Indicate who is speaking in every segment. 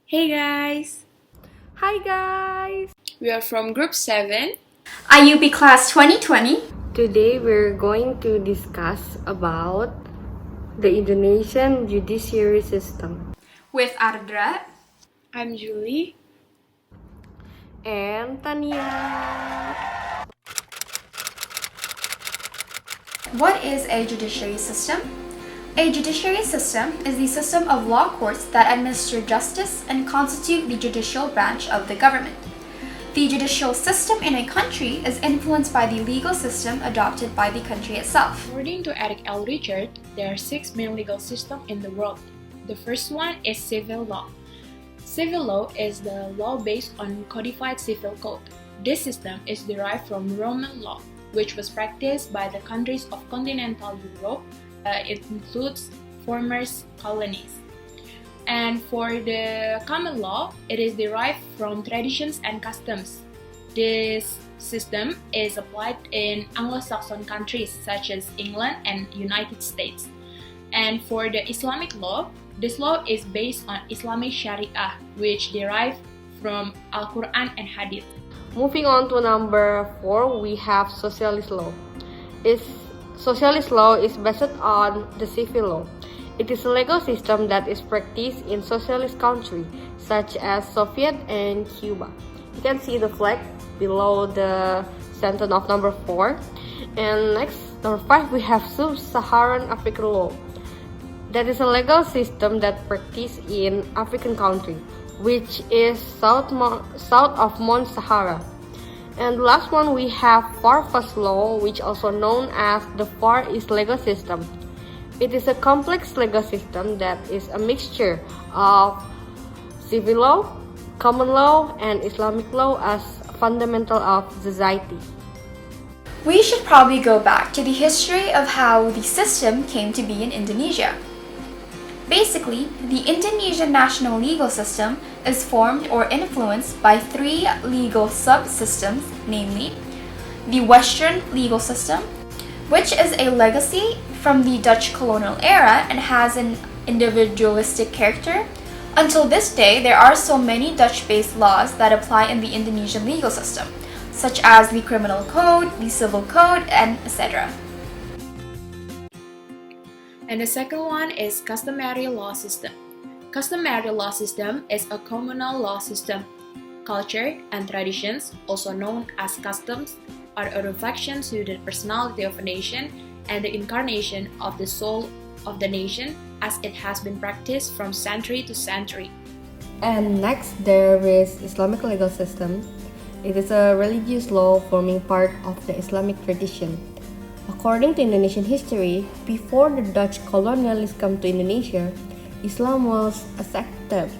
Speaker 1: Hey guys!
Speaker 2: Hi guys!
Speaker 1: We are from Group 7.
Speaker 3: IUP Class 2020.
Speaker 2: Today we're going to discuss about the Indonesian Judiciary System.
Speaker 3: With Ardra.
Speaker 1: I'm Julie.
Speaker 2: And TANIA.
Speaker 3: What is a judiciary system? A judiciary system is the system of law courts that administer justice and constitute the judicial branch of the government. The judicial system in a country is influenced by the legal system adopted by the country itself.
Speaker 1: According to Eric L. Richard, there are 6 main legal systems in the world. The first one is civil law. Civil law is the law based on codified civil code. This system is derived from Roman law, which was practiced by the countries of continental Europe. It includes former colonies. And for the common law, it is derived from traditions and customs. This system is applied in Anglo-Saxon countries such as England and United States. And for the Islamic law, this law is based on Islamic Sharia, which derive from Al-Quran and Hadith.
Speaker 2: Moving on to number 4, we have Socialist Law. Socialist law is based on the civil law. It is a legal system that is practiced in socialist countries such as Soviet and Cuba. You can see the flag below the sentence of number 4. And next, number 5, we have Saharan African Law. That is a legal system that practiced in African country, which is south of Mount Sahara. And the last one, we have Far East Law, which also known as the Far East legal system. It is a complex legal system that is a mixture of civil law, common law, and Islamic law as fundamental of society.
Speaker 3: We should probably go back to the history of how the system came to be in Indonesia. Basically, the Indonesian national legal system is formed or influenced by 3 legal subsystems, namely the Western legal system, which is a legacy from the Dutch colonial era and has an individualistic character. Until this day, there are so many Dutch-based laws that apply in the Indonesian legal system, such as the criminal code, the civil code, and etc.
Speaker 1: And the second one is customary law system. Customary law system is a communal law system. Culture and traditions, also known as customs, are a reflection to the personality of a nation and the incarnation of the soul of the nation as it has been practiced from century to century.
Speaker 2: And next, there is Islamic legal system. It is a religious law forming part of the Islamic tradition. According to Indonesian history, before the Dutch colonialists come to Indonesia, Islam was accepted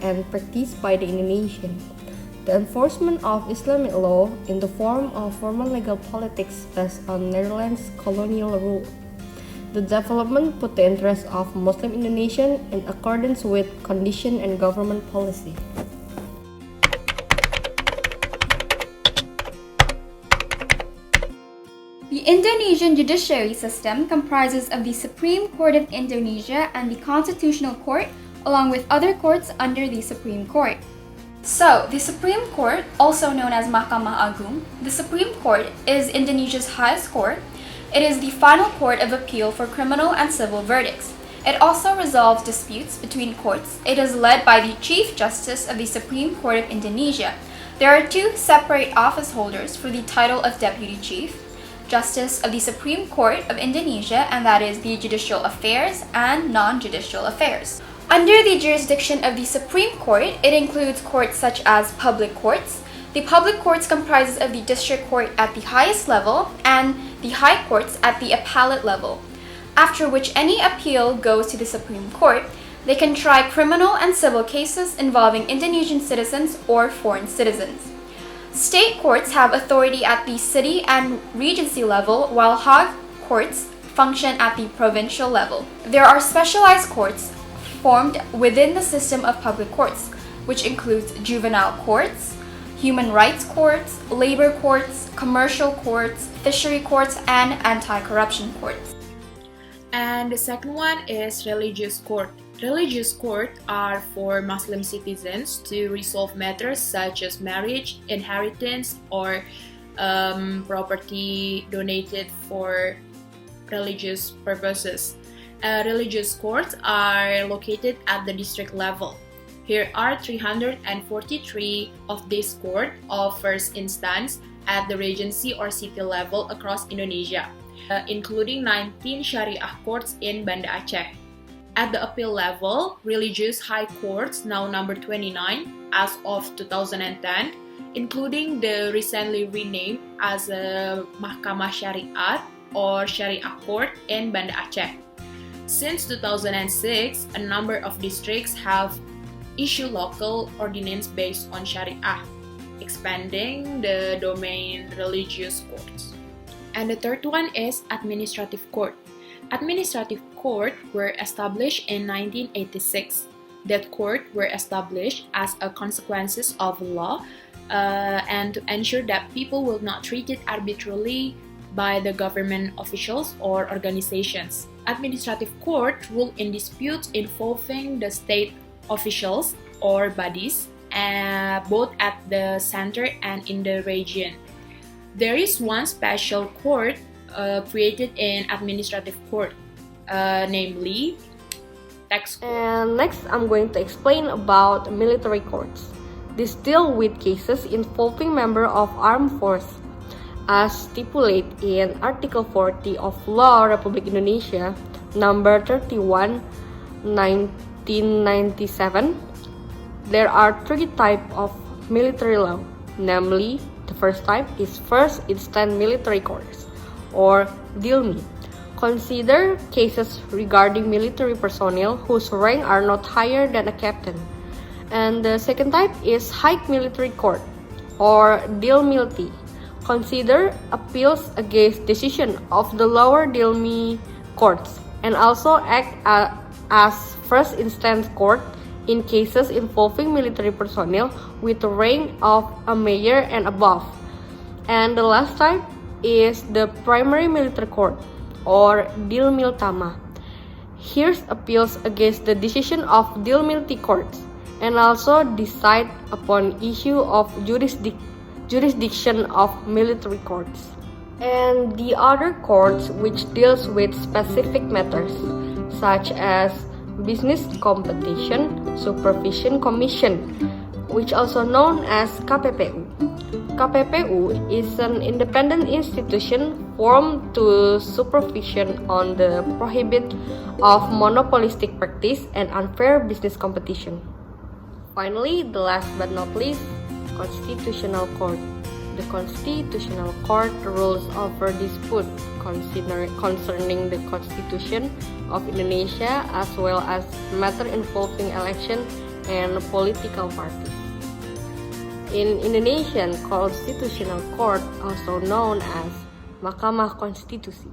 Speaker 2: and practiced by the Indonesians. The enforcement of Islamic law in the form of formal legal politics based on Netherlands colonial rule. The development put the interests of Muslim Indonesians in accordance with condition and government policy.
Speaker 3: The Indonesian judiciary system comprises of the Supreme Court of Indonesia and the Constitutional Court, along with other courts under the Supreme Court. So, the Supreme Court, also known as Mahkamah Agung, the Supreme Court is Indonesia's highest court. It is the final court of appeal for criminal and civil verdicts. It also resolves disputes between courts. It is led by the Chief Justice of the Supreme Court of Indonesia. There are 2 separate office holders for the title of Deputy Chief Justice of the Supreme Court of Indonesia, and that is the Judicial Affairs and Non-Judicial Affairs. Under the jurisdiction of the Supreme Court, it includes courts such as public courts. The public courts comprises of the district court at the highest level and the high courts at the appellate level, after which any appeal goes to the Supreme Court. They can try criminal and civil cases involving Indonesian citizens or foreign citizens. State courts have authority at the city and regency level, while Hague courts function at the provincial level. There are specialized courts formed within the system of public courts, which includes juvenile courts, human rights courts, labor courts, commercial courts, fishery courts, and anti-corruption courts.
Speaker 1: And the second one is religious court. Religious courts are for Muslim citizens to resolve matters such as marriage, inheritance, or property donated for religious purposes. Religious courts are located at the district level. Here are 343 of these courts of first instance at the regency or city level across Indonesia, including 19 Sharia courts in Banda Aceh. At the appeal level, religious high courts now number 29 as of 2010, including the recently renamed as a Mahkamah Syariat or Sharia Court in Banda Aceh. Since 2006, a number of districts have issued local ordinance based on Sharia, expanding the domain religious courts. And the third one is administrative court. Administrative court were established in 1986. That court were established as a consequences of law and to ensure that people will not treated arbitrarily by the government officials or organizations. Administrative court rule in disputes involving the state officials or bodies, both at the center and in the region. There is one special court created in administrative court, namely tax court.
Speaker 2: And next, I'm going to explain about military courts. These deal with cases involving members of armed force, as stipulated in Article 40 of Law Republik Indonesia, number 31, 1997. There are three types of military law, namely, the first type is first instance military courts, or DILMI. Consider cases regarding military personnel whose rank are not higher than a captain. And the second type is high military court, or DILMILTI. Consider appeals against decision of the lower DILMI courts, and also act as first instance court in cases involving military personnel with a rank of a major and above. And the last type is the primary military court, or DILMILTAMA. Here's appeals against the decision of DILMILTI courts, and also decide upon issue of jurisdiction of military courts. And the other courts which deals with specific matters, such as Business Competition Supervision Commission, which also known as KPPU. KPPU is an independent institution formed to supervision on the prohibit of monopolistic practice and unfair business competition. Finally, the last but not least, Constitutional Court. The Constitutional Court rules over dispute concerning the Constitution of Indonesia, as well as matter involving election and political parties. In Indonesian, Constitutional Court, also known as Mahkamah Konstitusi.